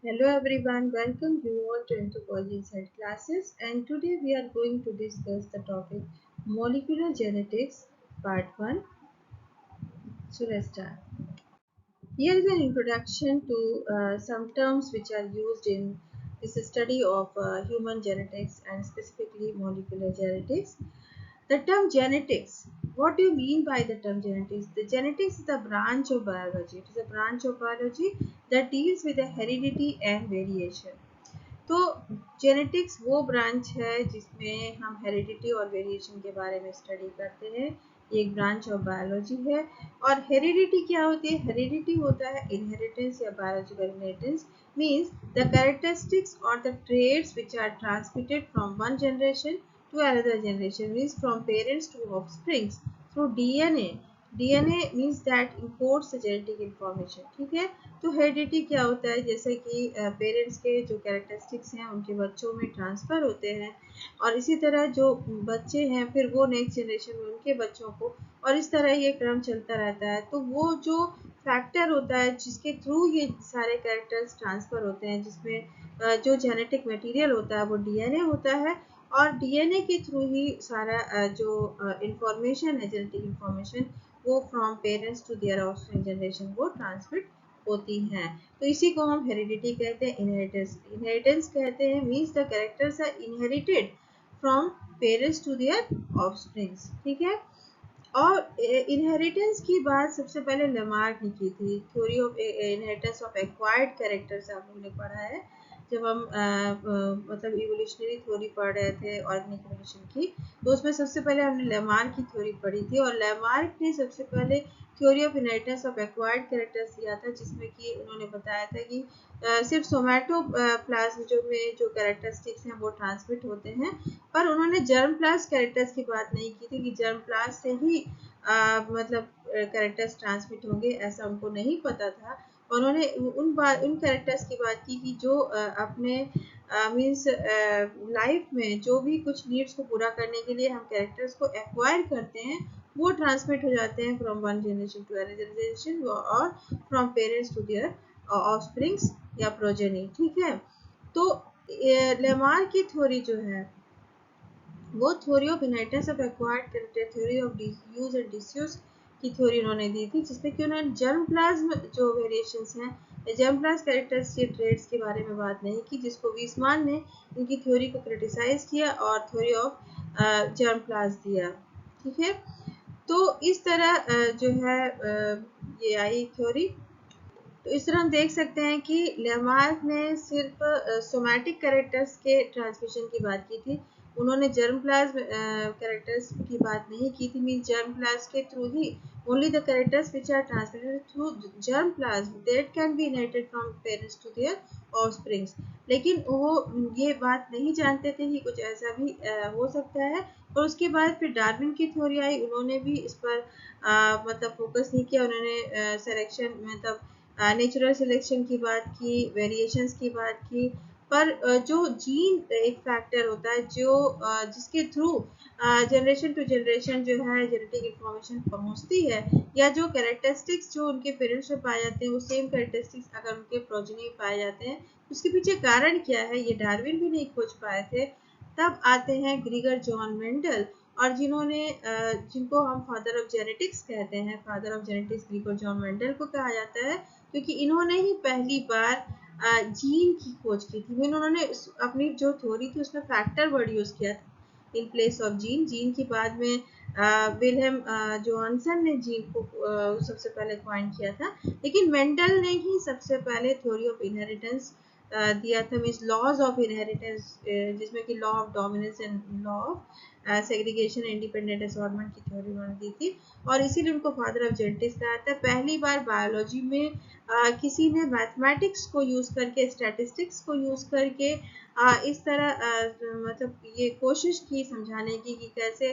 Hello everyone, welcome you all to Anthropology Inside classes, and today we are going to discuss the topic Molecular Genetics Part 1. So let's start. Here is an introduction to some terms which are used in this study of human genetics and specifically molecular genetics. The term genetics. What do you mean by the term genetics? The genetics is a branch of biology. It is a branch of biology that deals with the heredity and variation. तो genetics वो branch है जिसमें हम heredity और variation के बारे में study करते हैं। ये एक ब्रांच ऑफ बायोलॉजी है। और हेरिडिटी क्या होती है? हेरिडिटी होता है इनहेरिटेंस या biological inheritance, means the characteristics और the traits which are transmitted from one generation to another generation, means from parents to offsprings through DNA. DNA means that imports the genetic information. ठीक है, तो heredity क्या होता है? जैसे कि parents के जो कैरेक्टरिस्टिक्स हैं उनके बच्चों में ट्रांसफ़र होते हैं, और इसी तरह जो बच्चे हैं फिर वो नेक्स्ट जनरेशन में उनके बच्चों को, और इस तरह ये क्रम चलता रहता है। तो वो जो फैक्टर होता है जिसके थ्रू ये सारे कैरेक्टर्स ट्रांसफ़र होते हैं, जिसमें जो जेनेटिक मटेरियल होता है वो डीएनए होता है, और डीएनए के थ्रू ही सारा जो इंफॉर्मेशन है, जेनेटिक इंफॉर्मेशन, वो from parents to their offspring generation वो ट्रांसमिट होती हैं। तो इसी को हम हेरिडिटी कहते हैं। इनहेरिटेंस इनहेरिटेंस कहते हैं, means the characters are inherited from parents to their offsprings. ठीक है, और इनहेरिटेंस की बात सबसे पहले लेमार्क ने की थी। Theory of inheritance of acquired characters आप लोगों ने पढ़ा है जब हम मतलब इवोल्यूशनरी थ्योरी पढ़ रहे थे ऑर्गेनिक इवोल्यूशन की। तो उसमें सबसे पहले हमने लेमार्क की थ्योरी पढ़ी थी, और लेमार्क ने सबसे पहले theory of inheritance of acquired characters दिया था, जिसमें कि उन्होंने बताया था कि सिर्फ सोमैटो प्लाज्म जो में जो कैरेक्टरिस्टिक्स हैं वो ट्रांसमिट होते हैं, पर उन्होंने जर्म प्लास्ट कैरेक्टर्स की बात नहीं की थी कि जर्म प्लास्ट से ही मतलब कैरेक्टर्स ट्रांसमिट होंगे, ऐसा उनको नहीं पता था। उन्होंने उन कैरेक्टर्स की बात की कि जो अपने मीन्स लाइफ में जो भी कुछ नीड्स को पूरा करने के लिए हम कैरेक्टर्स को एक्वायर करते हैं वो ट्रांसमिट हो जाते हैं from one generation to another generation, और from parents to their offsprings या प्रोजेनी। ठीक है, तो लेमार की थ्योरी जो है वो theory of inheritance of acquired character, theory of use and disuse की थ्योरी उन्होंने दी थी, जिसमें कि उन्होंने जर्म प्लाज्म जो वेरिएशंस हैं, जर्म प्लाज्म कैरेक्टर्स के ट्रेड्स के बारे में बात नहीं की, जिसको वीसमान ने उनकी थ्योरी को क्रिटिसाइज किया और थ्योरी ऑफ जर्म प्लाज्म दिया। ठीक है, तो इस तरह जो है ये आई थ्योरी। तो इस तरह हम देख सकते हैं कि लेमार्क ने सिर्फ सोमैटिक कैरेक्टर्स के ट्रांसमिशन की बात की थी। उन्होंने जर्म प्लाज्म कैरेक्टर्स की बात नहीं की थी, मीन जर्म प्लाज्म के थ्रू ही only the characters which are transmitted through germ plasm that can be inherited from parents to their offsprings. लेकिन वो ये बात नहीं जानते थे कि कुछ ऐसा भी हो सकता है। और उसके बाद फिर डार्विन की थ्योरी आई, उन्होंने भी इस पर मतलब फोकस नहीं किया। उन्होंने सिलेक्शन मतलब नेचुरल सिलेक्शन की बात की, वेरिएशंस की बात की, पर जो जीन एक फैक्टर होता है जो जिसके थ्रू जनरेशन टू जनरेशन जो है जेनेटिक इंफॉर्मेशन पहुंचती है, या जो कैरेक्टरिस्टिक्स जो उनके पेरेंट्स में पाए जाते हैं वो सेम कैरेक्टरिस्टिक्स अगर उनके प्रोजेनी में पाए जाते हैं, उसके पीछे कारण क्या है ये डार्विन भी नहीं खोज पाए थे। तब आते हैं ग्रीगर जॉन मेंडल, और जिन्होंने जिनको हम फादर ऑफ जेनेटिक्स कहते हैं, father of genetics ग्रीगर John Mendel को कहा जाता है, क्योंकि इन्होंने ही पहली बार जीन की खोज की थी। उन्होंने अपनी जो थ्योरी थी उसमें फैक्टर वर्ड यूज किया था in place of gene. Gene की बाद में विल्हेम जोहानसन ने जीन को सबसे पहले क्वाइन किया था, लेकिन मेंडल ने ही सबसे पहले थ्योरी ऑफ इनहेरिटेंस दिया था, मीन्स लॉज ऑफ इनहेरिटेंस, जिसमें कि law of dominance and law of segregation independent assortment की थ्योरी उन्होंने दी थी, और इसीलिए उनको फादर ऑफ जेनेटिक्स कहा जाता है। पहली बार बायोलॉजी में किसी ने मैथमेटिक्स को यूज करके, स्टैटिस्टिक्स को यूज करके इस तरह मतलब ये कोशिश की समझाने की कि कैसे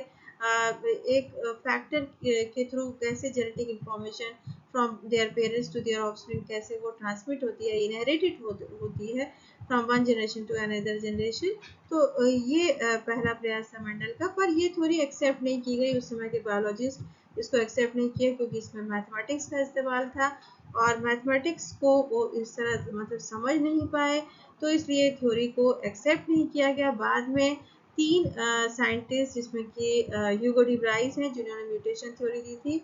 एक फैक्टर के थ्रू कैसे genetic information from their parents to their offspring कैसे वो ट्रांसमिट होती है, इनहेरिटेड होती है from one generation to another generation. तो ये पहला प्रयास था मेंडल का, पर ये थ्योरी एक्सेप्ट नहीं की गई। उस समय के बायोलॉजिस्ट इसको एक्सेप्ट नहीं किया क्योंकि इसमें मैथमेटिक्स का इस्तेमाल था, और मैथमेटिक्स को वो इस तरह मतलब समझ नहीं पाए, तो इसलिए थ्योरी को एक्सेप्ट नहीं किया गया। बाद में तीन साइंटिस्ट जिसमें कि ह्यूगो डी ब्राइस हैं जिन्होंने म्यूटेशन थ्योरी दी थी,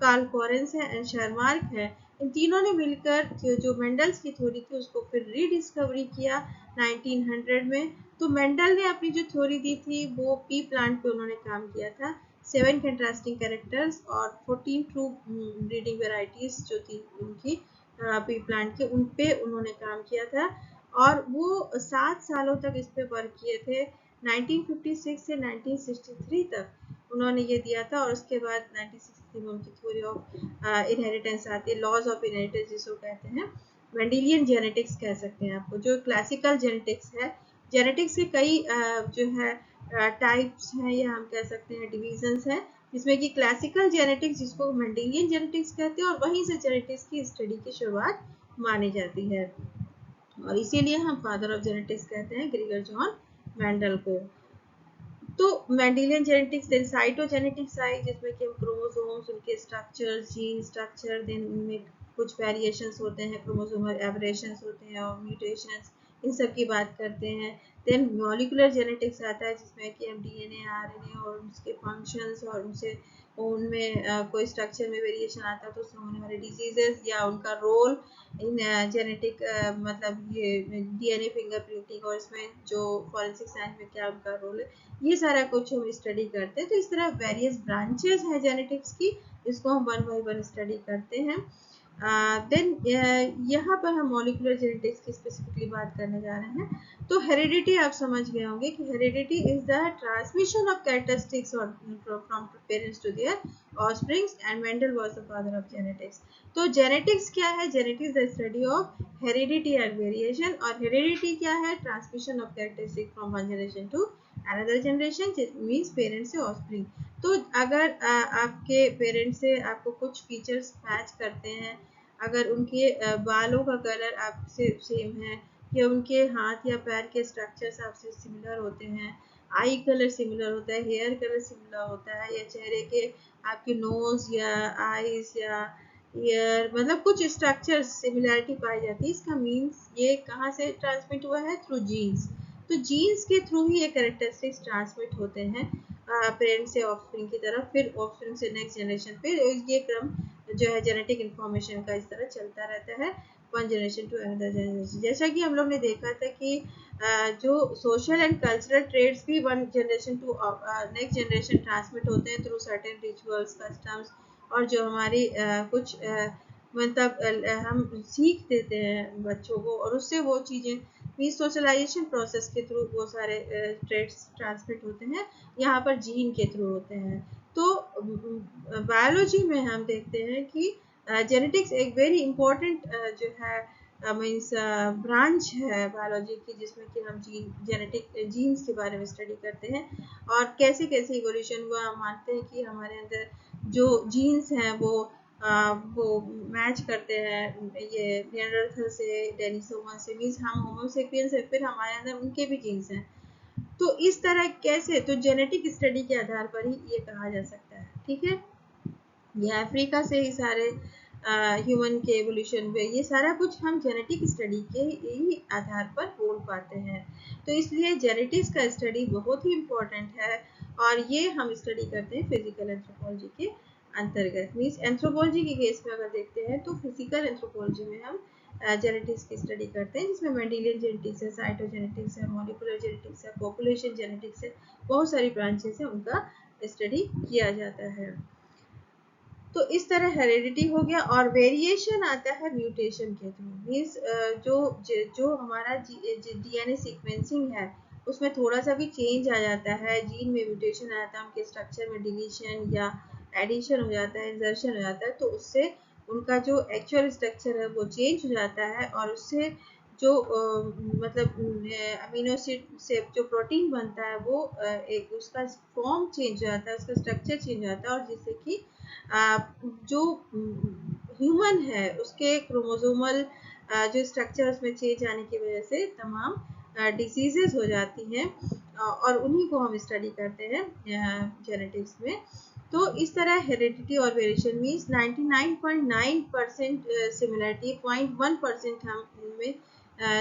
कार्ल कोरेंस है एंड शर्मार्क है, इन तीनों ने मिलकर जो मेंडल्स की थ्योरी थी उसको फिर रीडिस्कवरी किया 1900 में। तो मेंडल ने अपनी जो थ्योरी दी थी वो पी प्लांट पे उन्होंने काम किया था, 7 कंट्रास्टिंग कैरेक्टर्स और 14 ट्रू ब्रीडिंग वेराइटीज जो थी उनकी पी प्लांट के, उन पे उन्होंने काम किया था और वो 7 सालों तक इस पे वर्क किए थे। 1956 से 1963 तक उन्होंने ये दिया था और उसके बाद 1963 में उनकी थ्योरी ऑफ इनहेरिटेंस आती है, लॉज ऑफ इनहेरिटेंस जिसको कहते हैं। मेंडेलियन जेनेटिक्स कह सकते हैं आपको, जो क्लासिकल जेनेटिक्स है। जेनेटिक्स के कई जो है टाइप्स हैं या हम कह सकते हैं डिविजन्स हैं, जिसमें कि क्लासिकल जेनेटिक्स जिसको मेंडेलियन जेनेटिक्स कहते हैं और वहीं से जेनेटिक्स की स्टडी की शुरुआत मानी जाती है और इसीलिए हम फादर ऑफ जेनेटिक्स कहते हैं ग्रेगर जॉन मेंडल को। तो मेंडेलियन जेनेटिक्स, देन साइटोजेनेटिक्स आई जिसमें कि हम क्रोमोसोम्स, उनके स्ट्रक्चर, जीन स्ट्रक्चर, देन उनमें कुछ वेरिएशंस होते हैं, क्रोमोसोमल एबरेशंस होते हैं और म्यूटेशंस, इन सब की बात करते हैं। देन मॉलिकुलर जेनेटिक्स आता है जिसमें कि हम डीएनए, आरएनए और उसके फंक्शंस और उनसे उनमें कोई स्ट्रक्चर में वेरिएशन आता है तो उसमें होने वाले डिजीजेस या उनका रोल इन जेनेटिक मतलब ये डीएनए फिंगरप्रिंटिंग और इसमें जो फॉरेंसिक साइंस में क्या उनका रोल है, ये सारा कुछ हम स्टडी करते हैं। तो इस तरह वेरियस ब्रांचेस हैं जेनेटिक्स की, इसको हम वन बाय वन स्टडी करते हैं। देन यहाँ पर हम मॉलिकुलर जेनेटिक्स की स्पेसिफिकली बात करने जा रहे हैं। तो हेरिडिटी आप समझ गए होंगे कि heredity is the transmission of characteristics from parents to their offsprings and Mendel was the father of genetics. तो जेनेटिक्स क्या है? Genetics the study of heredity and variation, और हेरिडिटी क्या है? Transmission of characteristic from one generation to another generation, means parents से offspring. तो अगर आपके पेरेंट्स से आपको कुछ फीचर्स मैच करते हैं, अगर उनके बालों का कलर आपसे सेम है या उनके हाथ या पैर के स्ट्रक्चर्स आपसे सिमिलर होते हैं, आई कलर सिमिलर होता है, हेयर कलर सिमिलर होता है, या चेहरे के आपके नोज या आईज या ईयर मतलब कुछ स्ट्रक्चर सिमिलैरिटी पाई जाती है, इसका मीन्स ये कहाँ से ट्रांसमिट हुआ है? Through genes. तो जीन्स के थ्रू ही ये कैरेक्टरिस्टिक्स ट्रांसमिट होते हैं पेरेंट से ऑफस्प्रिंग की तरफ, फिर ऑफस्प्रिंग से नेक्स्ट जनरेशन, फिर ये क्रम जो है जेनेटिक इन्फॉर्मेशन का इस तरह चलता रहता है one generation to another generation. जैसा कि हम लोग ने देखा था कि जो सोशल एंड कल्चरल ट्रेड्स भी one generation to next generation transmit होते हैं थ्रू सर्टेन रिचुअल्स, कस्टम्स, और जो हमारी कुछ मतलब हम सीख देते हैं बच्चों को और उससे वो चीज़ें भी सोशलाइजेशन प्रोसेस के थ्रू वो सारे ट्रेड्स ट्रांसमिट होते हैं, यहाँ पर जीन के थ्रू होते हैं। तो बायोलॉजी में हम देखते हैं कि जेनेटिक्स एक वेरी इम्पोर्टेंट जो है मीन्स ब्रांच है बायोलॉजी की, जिसमें कि हम जेनेटिक जीन्स के बारे में स्टडी करते हैं और कैसे कैसे इवोल्यूशन हुआ। हम मानते हैं कि हमारे अंदर जो जीन्स हैं वो मैच करते हैं ये निएंडरथल से, डेनिसोवा से, मीन्स हम होमो सेपियंस है, फिर हमारे अंदर उनके भी जीन्स हैं। तो इस तरह कैसे? तो जेनेटिक स्टडी के आधार पर ही ये कहा जा सकता है, ठीक है। ये अफ्रीका से ही सारे ह्यूमन के एवोल्यूशन हुए, ये सारा कुछ हम जेनेटिक स्टडी के ही आधार पर बोल पाते हैं। तो इसलिए जेनेटिक्स का स्टडी बहुत ही इम्पोर्टेंट है और ये हम स्टडी करते हैं फिजिकल एंथ्रोपोलॉजी के अंतर्गत। मीन्स एंथ्रोपोलॉजी के केस में अगर देखते हैं तो फिजिकल एंथ्रोपोलॉजी में हम जेनेटिक्स की स्टडी करते हैं, जिसमें मेंडेलियन जेनेटिक्स है, साइटोजेनेटिक्स है, मॉलिकुलर जेनेटिक्स है, पॉपुलेशन जेनेटिक्स है, बहुत सारी ब्रांचेस है, उनका स्टडी किया जाता है। तो इस तरह हेरिडिटी हो गया और वेरिएशन आता है म्यूटेशन के थ्रू। मीन्स जो जो हमारा डीएनए सीक्वेंसिंग है उसमें थोड़ा सा भी चेंज आ जाता है, जीन में म्यूटेशन आ जाता है, उनके स्ट्रक्चर में डिलीशन या एडिशन हो जाता है, इंसर्शन हो जाता है, तो उससे उनका जो एक्चुअल स्ट्रक्चर है वो चेंज हो जाता है और उससे जो मतलब अमीनो एसिड से जो प्रोटीन बनता है वो एक उसका फॉर्म चेंज हो जाता है, उसका स्ट्रक्चर चेंज हो जाता है और जिससे कि जो ह्यूमन है उसके क्रोमोसोमल जो स्ट्रक्चर उसमें चेंज आने की वजह से तमाम डिसीजेज हो जाती हैं और उन्हीं को हम स्टडी करते हैं जेनेटिक्स में। तो इस तरह हेरिडिटी और वेरिएशन मीन्स 99.9% सिमिलरिटी, 0.1% हम उनमें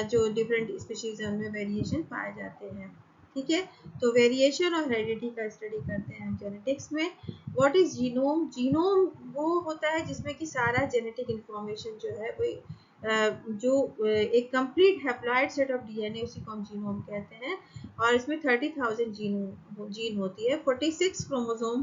जो डिफरेंट स्पीशीज है उनमें वेरिएशन पाए जाते हैं। ठीक है, तो वेरिएशन और हेरिडिटी का स्टडी करते हैं जेनेटिक्स में। What is genome? जीनोम वो होता है जिसमें कि सारा जेनेटिक इंफॉर्मेशन जो है वो एक complete haploid set of DNA, उसी को हम जीनोम कहते हैं। और इसमें 30,000 जीन होती है, 46 क्रोमोसोम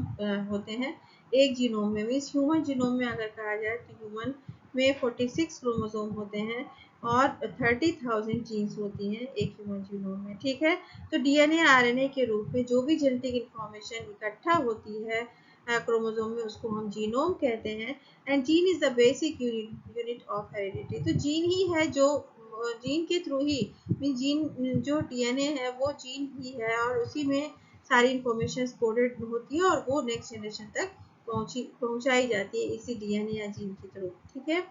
होते हैं एक जीनोम में। मीन्स ह्यूमन जीनोम में अगर कहा जाए तो ह्यूमन में 46 क्रोमोसोम होते हैं और 30,000 जीन्स होती हैं एक ह्यूमन जीनोम में। ठीक है, तो डीएनए आरएनए के रूप में जो भी जेनेटिक इंफॉर्मेशन इकट्ठा होती है क्रोमोसोम में, उसको हम जीनोम कहते हैं। And gene is the basic unit of heredity. तो जीन ही है जो जीन के थ्रू ही मीन जीन जो डीएनए है वो जीन ही है और उसी में सारी इंफॉर्मेशन कोडेड होती है और वो नेक्स्ट जनरेशन तक पहुंचाई जाती है इसी डीएनए या जीन के थ्रू। ठीक है,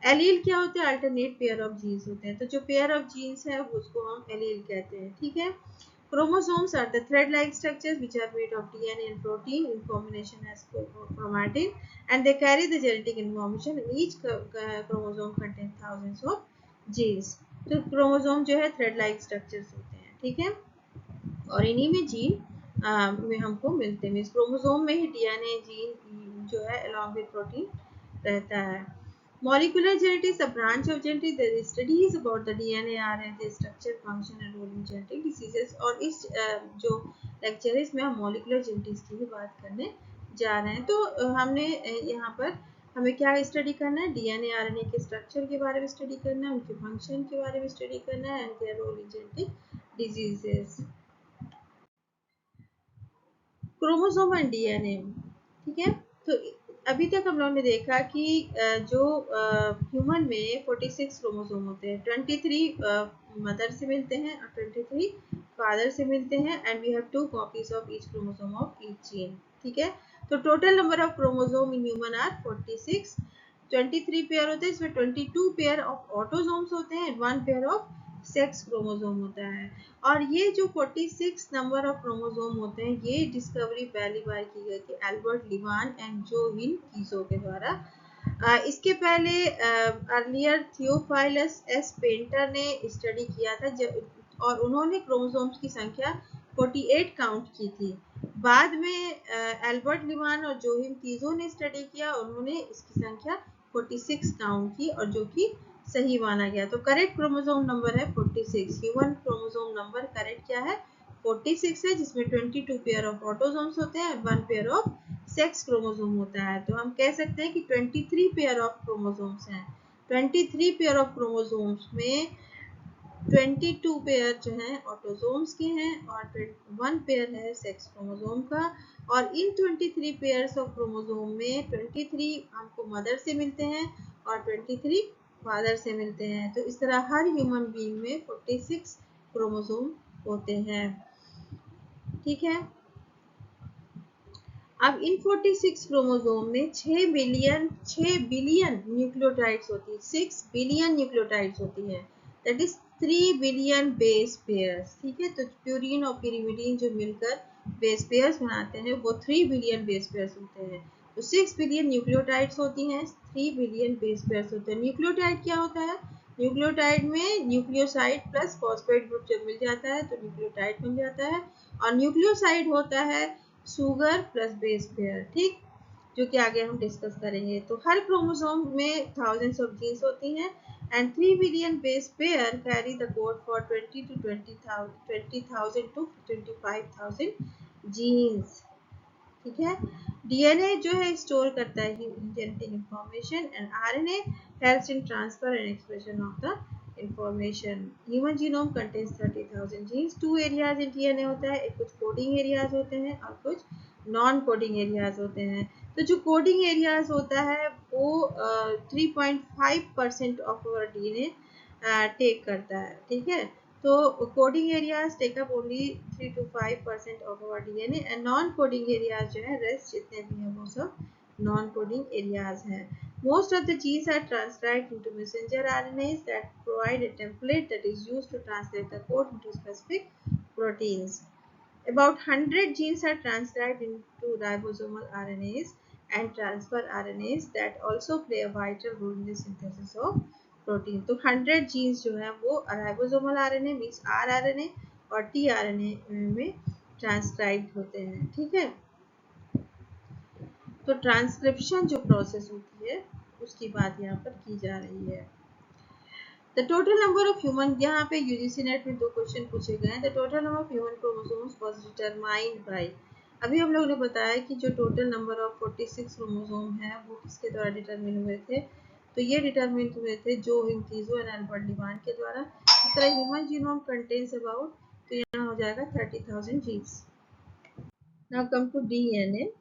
एलील क्या होते हैं? अल्टरनेट पेयर ऑफ जीन्स होते हैं। तो जो पेयर ऑफ जीन्स है उसको हम एलील कहते हैं। ठीक है, chromosomes are the thread-like structures which are made of DNA and protein in combination as chromatin, and they carry the genetic information. Each chromosome contains thousands of genes. तो chromosome जो है थ्रेड लाइक स्ट्रक्चर्स होते हैं। ठीक है, और इन्हीं में जीन में हमको मिलते हैं। क्रोमोसोम में ही डीएनए जीन जो है अलॉन्ग विद प्रोटीन रहता है। Molecular genetics, a branch of genetics that studies about the DNA, RNA structure, function and role in genetic diseases। और इस जो लेक्चर है इसमें हम मॉलिकुलर जेनेटिक्स की भी बात करने जा रहे हैं। तो हमने यहाँ पर हमें क्या स्टडी करना है? डीएनए आरएनए के स्ट्रक्चर के बारे में स्टडी करना है, उनके फंक्शन के बारे में स्टडी करना है, and their role in genetic diseases. Chromosome and DNA. ठीक है, तो अभी तक हम लोगों ने देखा कि जो ह्यूमन में 46 क्रोमोसोम होते हैं, 23 मदर से मिलते हैं और 23 फादर से मिलते हैं, and we have 2 copies of each chromosome of each gene. ठीक है, तो total number of chromosome in human are 46। 23 pair होते हैं, इसमें 22 पेयर ऑफ ऑटोसोम्स होते हैं, 1 पेयर ऑफ सेक्स क्रोमोसोम होता है। और ये जो 46 नंबर ऑफ क्रोमोसोम होते हैं, ये डिस्कवरी पहली बार की गई थी एल्बर्ट लीवान एंड जोहिन कीजो के द्वारा। इसके पहले अर्लियर थियोफाइलस एस पेंटर ने स्टडी किया था और उन्होंने क्रोमोसोम्स की संख्या 48 काउंट की थी। बाद में एल्बर्ट लीवान और जोहिन कीजो ने स्टडी किया, उन्होंने इसकी संख्या 46 काउंट की और जो कि सही माना गया। तो करेक्ट क्रोमोसोम नंबर है 46। ह्यूमन क्रोमोसोम नंबर करेक्ट क्या है? 46 है, जिसमें 22 पेयर ऑफ ऑटोसोम्स होते हैं, 1 पेयर ऑफ सेक्स क्रोमोसोम होता है। तो हम कह सकते हैं कि 23 पेयर ऑफ क्रोमोसोम्स हैं। 23 पेयर ऑफ क्रोमोसोम्स में 22 पेयर जो हैं ऑटोसोम्स के हैं और 1 पेयर है सेक्स क्रोमोसोम का। और इन 23 पेयर्स ऑफ क्रोमोसोम में 23 हमको मदर से मिलते हैं और 23 फादर से मिलते हैं। तो इस तरह हर ह्यूमन बीइंग में 46 क्रोमोसोम होते हैं। ठीक है, अब इन 46 क्रोमोसोम में 6 बिलियन न्यूक्लियोटाइड्स होती है। 6 बिलियन न्यूक्लियोटाइड्स होती है, that is 3 billion base pairs. ठीक है, तो प्यूरिन और पिरिमिडीन जो मिलकर बेस पेयर्स बनाते हैं वो 3 बिलियन बेस पेयर्स होते हैं। तो 6 बिलियन न्यूक्लियोटाइड्स होती हैं, 3 बिलियन बेस पेयर्स होते हैं। न्यूक्लियोटाइड क्या होता है? न्यूक्लियोटाइड में न्यूक्लियोसाइड प्लस फॉस्फेट ग्रुप जब मिल जाता है तो न्यूक्लियोटाइड बन जाता है। और न्यूक्लियोसाइड होता है शुगर प्लस बेस पेयर। ठीक, जो कि आगे हम डिस्कस करेंगे। तो हर क्रोमोसोम में थाउजेंड्स ऑफ जीन्स होती हैं and 3 billion base pair carry the code for 20,000 to 25,000 genes. ठीक है, डीएनए जो है स्टोर करता है genetic information and RNA helps in transfer and expression of the information. Human genome contains 30,000 genes. 2 areas in DNA होता है, कुछ coding areas होते हैं और कुछ नॉन कोडिंग एरियाज होते हैं। तो जो कोडिंग एरियाज होता है वो 3.5% ऑफ आवर डीएनए टेक करता है। ठीक है, तो coding areas take up only 3 to 5% of our DNA and non coding areas जो है रेस्ट जितने भी हैं वो सब नॉन कोडिंग एरियाज हैं। Most of the genes are transcribed into messenger RNAs that provide a template that is used to translate the code into specific proteins. About 100 genes are transcribed into ribosomal RNAs and transfer RNAs that also play a vital role in the synthesis of protein. तो 100 genes जो है वो ribosomal RNA means rRNA और tRNA में transcribe होते हैं. ठीक है, तो ट्रांसक्रिप्शन जो प्रोसेस होती है उसकी बात यहाँ पर की जा रही है. The total number of human, यहाँ पे यूजीसी नेट में 2 क्वेश्चन पूछे गए हैं. The total number of human chromosomes was determined by, अभी हम लोगों ने बताया कि जो टोटल नंबर ऑफ 46 क्रोमोसोम है वो किसके द्वारा डिटरमिन हुए थे. तो ये डिटरमिन हुए थे जो हिंगटीजो एंड अल्बर्ट लीवान के द्वारा. इस तरह ह्यूमन जीनोम कंटेन्स अबाउट, तो यहाँ हो जाएगा 30,000 genes. Now come to DNA.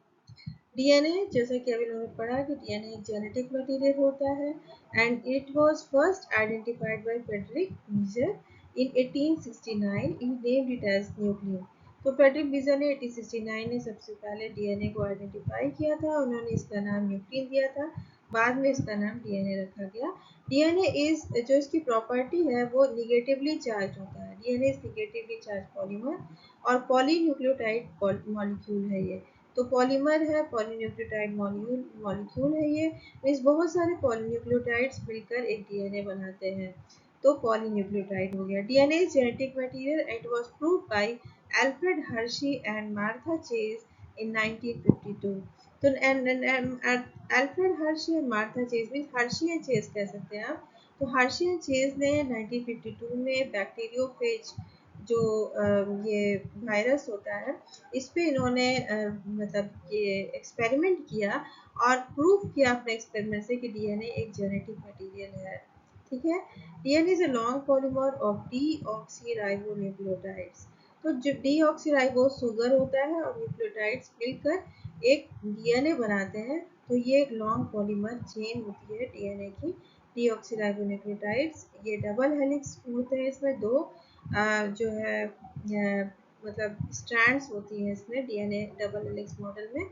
DNA, जैसा कि अभी लोगों ने पढ़ा कि डीएनए एक जेनेटिक मटेरियल होता है and it was first identified by Friedrich Miescher in 1869. He named it as nucleus. तो फ्रेडरिक मीजर ने 1869 में सबसे पहले डीएनए को आइडेंटिफाई किया था. उन्होंने इसका नाम न्यूक्लियस दिया था, बाद में इसका नाम डीएनए रखा गया. डीएनए इज, जो इसकी प्रॉपर्टी है वो निगेटिवली चार्ज होता है. DNA is negatively charge polymer और पॉलीन्यूक्लियोटाइड मॉलिक्यूल है ये. तो पॉलीमर है, पॉलीन्यूक्लियोटाइड मॉलिक्यूल है ये. मीन्स बहुत सारे पॉलीन्यूक्लियोटाइड्स मिलकर एक डीएनए बनाते हैं, तो पॉलीन्यूक्लियोटाइड हो गया. DNA is genetic material and was proved by Alfred Hershey and Martha Chase in 1952. तो Alfred Hershey and Martha Chase means Hershey and Chase कह सकते हैं आप. तो हर्शी एंड चेज ने 1952 में बैक्टीरियोफेज जो ये वायरस होता है इस पे इन्होंने मतलब ये एक्सपेरिमेंट किया और प्रूव किया अपने एक्सपेरिमेंट से कि डीएनए एक जेनेटिक मटेरियल है. ठीक है, DNA is a long polymer of deoxyribonucleotides. तो जो डीऑक्सीराइबो शुगर होता है और न्यूक्लियोटाइड्स मिलकर एक डीएनए बनाते हैं. तो ये एक लॉन्ग पॉलीमर चेन होती है डीएनए की, डीऑक्सीराइबोन्यूक्लियोटाइड्स. ये डबल हेलिक्स होते हैं, इसमें 2 जो है मतलब स्ट्रैंड्स होती हैं इसमें डीएनए डबल हेलिक्स मॉडल में.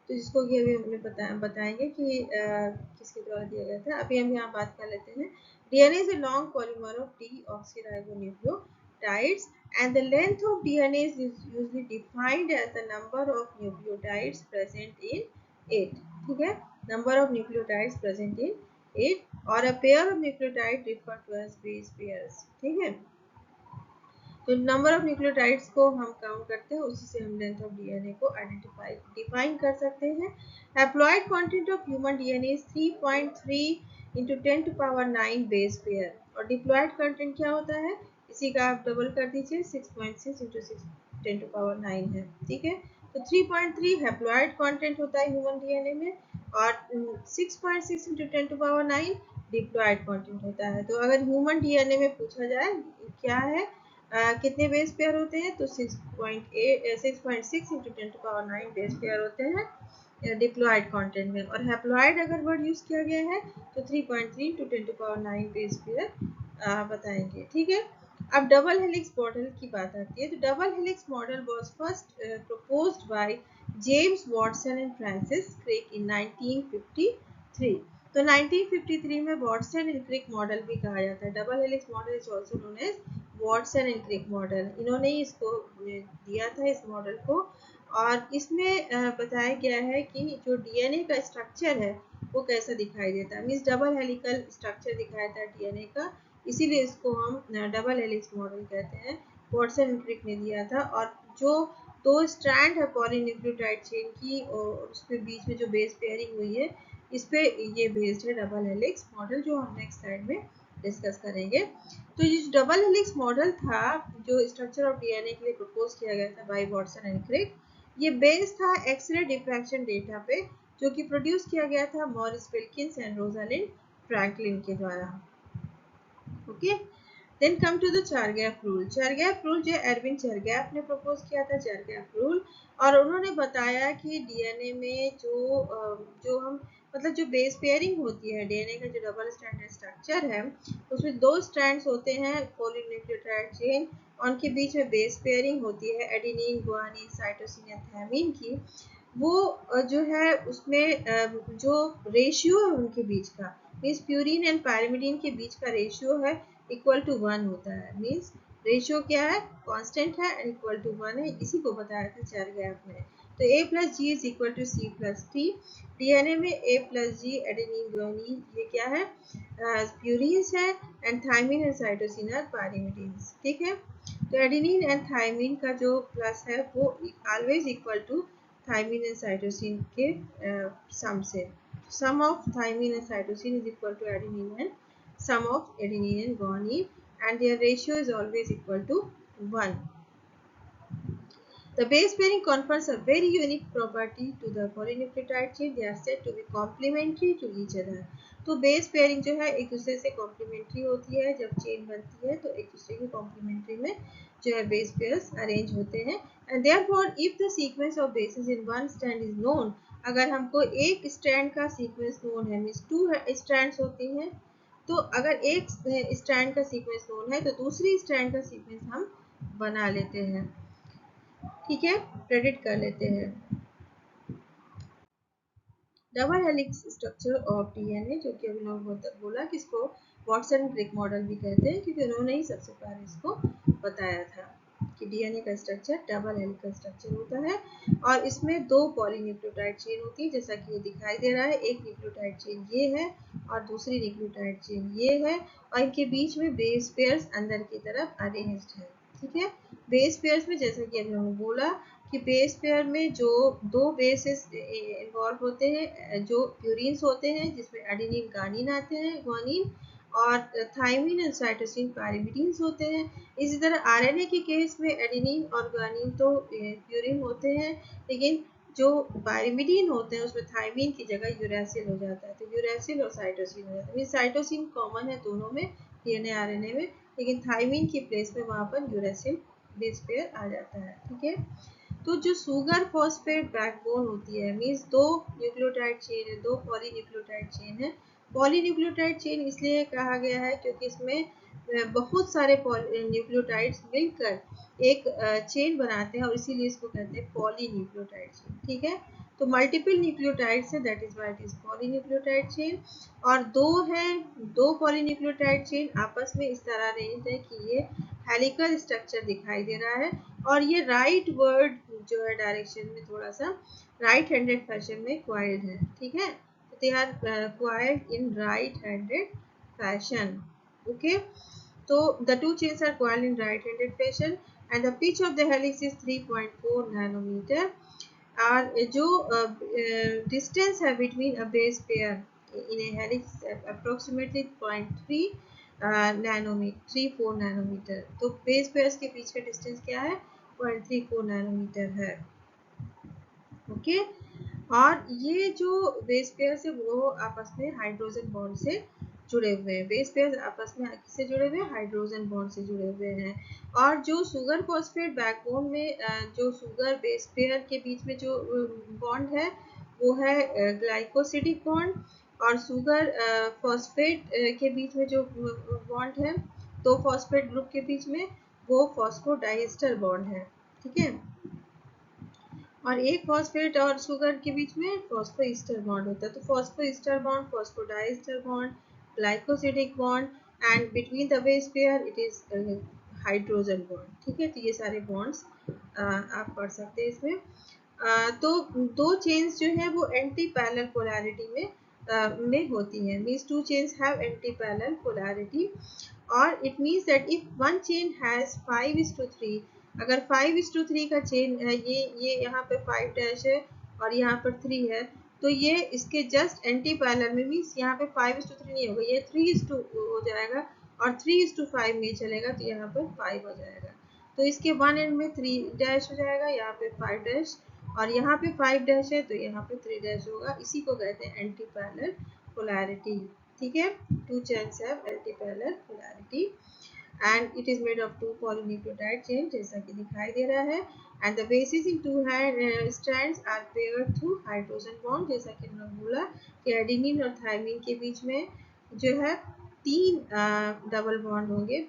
तो जिसको कि अभी हम बताएंगे कि किसके द्वारा दिया गया था. अभी हम यहाँ बात कर लेते हैं. DNA is a long polymer of deoxyribonucleotides and the length of DNA is usually defined as the number of nucleotides present in it. ठीक है, number of nucleotides present in it or a pair of nucleotides referred to as base pairs. ठीक है, तो number of nucleotides को हम count करते हैं, उसी से हम लेंथ ऑफ डीएनए को आइडेंटिफाई डिफाइन कर सकते हैं. Haploid content of human DNA is 3.3 into 10 to power 9 base pair. और डिप्लॉइड कंटेंट क्या होता है, इसी का आप डबल कर दीजिए, 6.6 into 6 10 to power 9 है. ठीक है, तो 3.3 हैप्लॉइड कंटेंट होता है ह्यूमन डीएनए में और 6.6 into 10 to power 9 diploid content होता है. तो अगर ह्यूमन डीएनए में पूछा जाए क्या है, कितने बेस पेयर होते हैं, तो 6.6 into 10 to power 9 base pair होते हैं डिप्लॉइड कंटेंट में. और हैप्लॉइड अगर वर्ड यूज किया गया है तो 3.3 into 10 to power 9 base pair बताएंगे. ठीक है, अब डबल हेलिक्स मॉडल की बात आती है. तो double helix model was first proposed by James Watson and Francis Crick in 1953. तो 1953 में वॉटसन एंड क्रिक मॉडल भी कहा जाता है. Double helix model is also known as Watson and Crick model. इन्होंने ही इसको दिया था इस मॉडल को. और इसमें बताया गया है कि जो डीएनए का स्ट्रक्चर है वो कैसा दिखाई देता है. मीन्स डबल हेलिकल स्ट्रक्चर दिखाया था डीएनए का, इसीलिए इसको हम डबल हेलिक्स मॉडल कहते हैं. वॉटसन एंड क्रिक ने दिया था. और जो 2 स्ट्रैंड है पॉलीन्यूक्लियोटाइड चेन की और उसके बीच में जो बेस पेयरिंग हुई है, इस पे ये बेस्ड है डबल हेलिक्स मॉडल, जो हम नेक्स्ट स्लाइड में डिस्कस करेंगे. तो ये डबल हेलिक्स मॉडल था जो स्ट्रक्चर ऑफ डीएनए के लिए प्रपोज किया गया था बाय वॉटसन एंड क्रिक. ये बेस्ड था एक्सरे डिफ्रैक्शन डेटा पे, जो कि प्रोड्यूस किया गया था Maurice Wilkins and Rosalind Franklin के द्वारा. Okay, then come to the Chargaff rule. Chargaff rule जो एरविन चारगैफ ने प्रपोज किया था, चारगैफ रूल. और उन्होंने बताया कि डीएनए में जो हम मतलब जो बेस पेयरिंग होती है डीएनए का, जो डबल स्ट्रैंडेड स्ट्रक्चर है उसमें 2 स्ट्रैंड्स होते हैं पॉलीन्यूक्लियोटाइड चेन, उनके बीच में बेस पेयरिंग होती है एडेनिन गुआनिन साइटोसिन या थायमिन की. वो जो है उसमें जो रेशियो है उनके बीच का, मीन्स प्यूरिन एंड पायरिमिडीन के बीच का रेशियो है इक्वल टू 1 होता है. मीन्स रेशियो क्या है, कांस्टेंट है एंड इक्वल टू 1 है, इसी को बताया था चेयर गैप में। तो A plus G is equal to C plus T. DNA में A plus G adenine guanine ये क्या है, प्यूरीन्स है, and thymine and cytosine are pyrimidines. ठीक है, तो एडेनिन एंड थायमिन का जो प्लस है वो always equal to thymine and cytosine के सम से। Sum of thymine and cytosine is equal to adenine and sum of adenine and guanine, and their ratio is always equal to 1. The base pairing confers a very unique property to the polynucleotide chain. They are said to be complementary to each other. तो base pairing जो है एक दूसरे से complementary होती है, जब chain बनती है तो एक दूसरे की कॉम्प्लीमेंट्री में जो है बेस पेयर्स अरेंज होते हैं। And therefore if the sequence of basis in one strand is known, अगर हमको एक स्ट्रैंड का सीक्वेंस नोन है, मीन्स टू स्ट्रैंड्स होती हैं, तो अगर एक स्ट्रैंड का सीक्वेंस नोन है तो दूसरी स्ट्रैंड का सीक्वेंस हम बना लेते हैं। ठीक है, प्रेडिक्ट कर लेते हैं। Double helix structure of DNA, जो कि अभी लोग बोला कि इसको वाटसन क्रिक मॉडल भी कहते हैं, क्योंकि उन्होंने ही सबसे पहले इसको बताया था कि डीएनए का स्ट्रक्चर डबल हेलिक्स का स्ट्रक्चर होता है, और इसमें दो पॉलीन्यूक्लियोटाइड चेन होती है, जैसा कि ये दिखाई दे रहा है। एक न्यूक्लियोटाइड चेन ये है और दूसरी न्यूक्लियोटाइड चेन ये है, और इनके बीच में बेस पेयर्स अंदर की तरफ अरेंज्ड है। ठीक है, बेस पेयर्स में जैसा कि अभी हमने बोला कि बेस पेयर में जो दो बेसिस इन्वॉल्व होते हैं, जो प्यूरिन्स होते हैं जिसमें एडेनिन गानिन आते हैं, ग्वानिन, और थायमिन एंड साइटोसिन पायरिमिडीन्स होते हैं। इसी तरह आरएनए के केस में एडेनिन और ग्वानिन तो प्यूरिन होते हैं, लेकिन जो पायरिमिडीन होते हैं उसमें थायमिन की जगह यूरेसिल हो जाता है, तो यूरेसिल और साइटोसिन हो जाता है। साइटोसिन कॉमन है दोनों में, डीएनए आरएनए में, लेकिन थायमिन की प्लेस में वहाँ पर यूरेसिल बेस पेयर आ जाता है। ठीक है, तो जो सुगर फॉस्फेट बैकबोन होती है, मीन्स दो न्यूक्लियोटाइड चेन है, दो पॉलीन्यूक्लियोटाइड चेन है। पॉलीन्यूक्लियोटाइड चेन इसलिए कहा गया है क्योंकि इसमें बहुत सारे न्यूक्लियोटाइड्स मिलकर एक चेन बनाते हैं, और इसीलिए इसको कहते हैं पॉलीन्यूक्लियोटाइड चेन। ठीक है, तो मल्टीपल न्यूक्लियोटाइड्स है, that is why it is polynucleotide chain. और दो है, दो पॉलीन्यूक्लियोटाइड चेन आपस में इस तरह अरेंज्ड है कि ये हेलिकल स्ट्रक्चर दिखाई दे रहा है, और ये राइट वर्ड जो है डायरेक्शन में थोड़ा सा राइट हैंडेड फैशन में क्वाइल्ड है। ठीक है, they are coiled in right handed fashion. Okay, तो the two chains are coiled in right handed fashion, and the pitch of the helix is 3.4 nanometer. और जो डिस्टेंस है between a base pair in a helix approximately 0.34 nanometer. तो base pairs के बीच का distance क्या है, 0.34 नैनोमीटर है। ओके, और ये जो बेस पेयर्स है वो आपस में हाइड्रोजन बॉन्ड से जुड़े हुए हैं। बेस पेयर्स आपस में किससे जुड़े हुए हैं, हाइड्रोजन बॉन्ड से जुड़े हुए हैं। और जो सुगर फॉस्फेट बैकबोन में जो सुगर बेस पेयर के बीच में जो बॉन्ड है वो है ग्लाइकोसिडिक बॉन्ड, और सुगर फॉस्फेट के बीच में जो बॉन्ड है दो फॉस्फेट ग्रुप के बीच में, वो फॉस्फोडाइएस्टर बॉन्ड है। ठीक है, और एक फॉस्फेट और शुगर के बीच में फॉस्फोईस्टर बॉन्ड होता है। तो phosphoester bond, phosphodiester bond, glycosidic bond, and between the base pair it is hydrogen bond. ठीक है, तो ये सारे बॉन्ड्स आप पढ़ सकते हैं इसमें। तो दो चेन्स जो है वो एंटी पैरेलल पोलैरिटी में होती हैं, means two chains have anti parallel polarity, और it means that if one chain has 5:3, अगर 5:3 का चेन है, ये यहाँ पे 5 डैश है और यहाँ पर 3 है, तो ये इसके जस्ट एंटी पैरेलल में, मीन्स यहाँ पे 5:3 नहीं होगा, ये 3:2 हो जाएगा, और 3:5 में चलेगा, तो यहाँ पर 5 हो जाएगा। तो इसके वन एंड में 3 डैश हो जाएगा, यहाँ पे 5 डैश, और यहाँ पे 5 डैश है तो यहाँ पे 3 डैश होगा। इसी को कहते हैं एंटी पैरेलल पोलैरिटी। ठीक है, to chains have anti parallel polarity, and it is made of two polynucleotide chain जैसा कि दिखाई दे रहा है, and the bases in two strands are paired through hydrogen bond, जैसा कि हमने बोला कि एडेनिन और थायमिन के बीच में जो है तीन डबल बॉन्ड होंगे,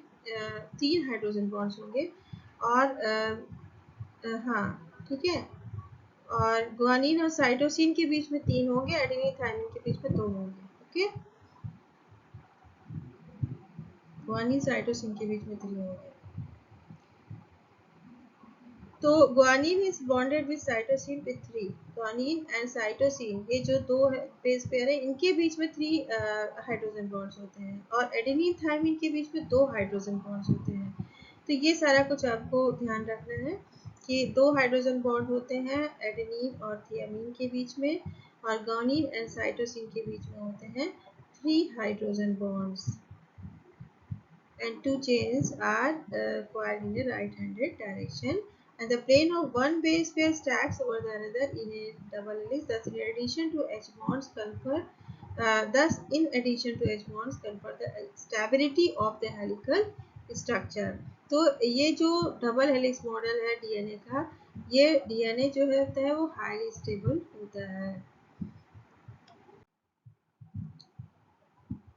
तीन हाइड्रोजन बॉन्ड्स होंगे, और हाँ ठीक है, और ग्वानिन और साइटोसिन के बीच में तीन होंगे, एडेनिन थायमिन के बीच में दो होंगे। ओके, ग्वानिन साइटोसिन के बीच में तीन होंगे। तो guanine is bonded with cytosine with 3। Guanine and cytosine ये जो दो बेस पेयर है इनके बीच में 3 हाइड्रोजन बॉन्ड्स होते हैं और एडेनिन थायमिन के बीच में 2 हाइड्रोजन बॉन्ड्स होते हैं। तो ये सारा कुछ आपको ध्यान रखना है कि 2 हाइड्रोजन बॉन्ड होते हैं एडेनिन और थियामिन के बीच में और ग्वानिन एंड साइटोसिन के बीच में होते हैं 3 hydrogen bonds and two chains are coiled in a right-handed direction, and the plane of one base pair stacks over the another in a double helix. Thus, in addition to H bonds, confer the stability of the helical structure. तो ये जो double helix model है DNA का, ये DNA जो होता है वो हाईली स्टेबल होता है।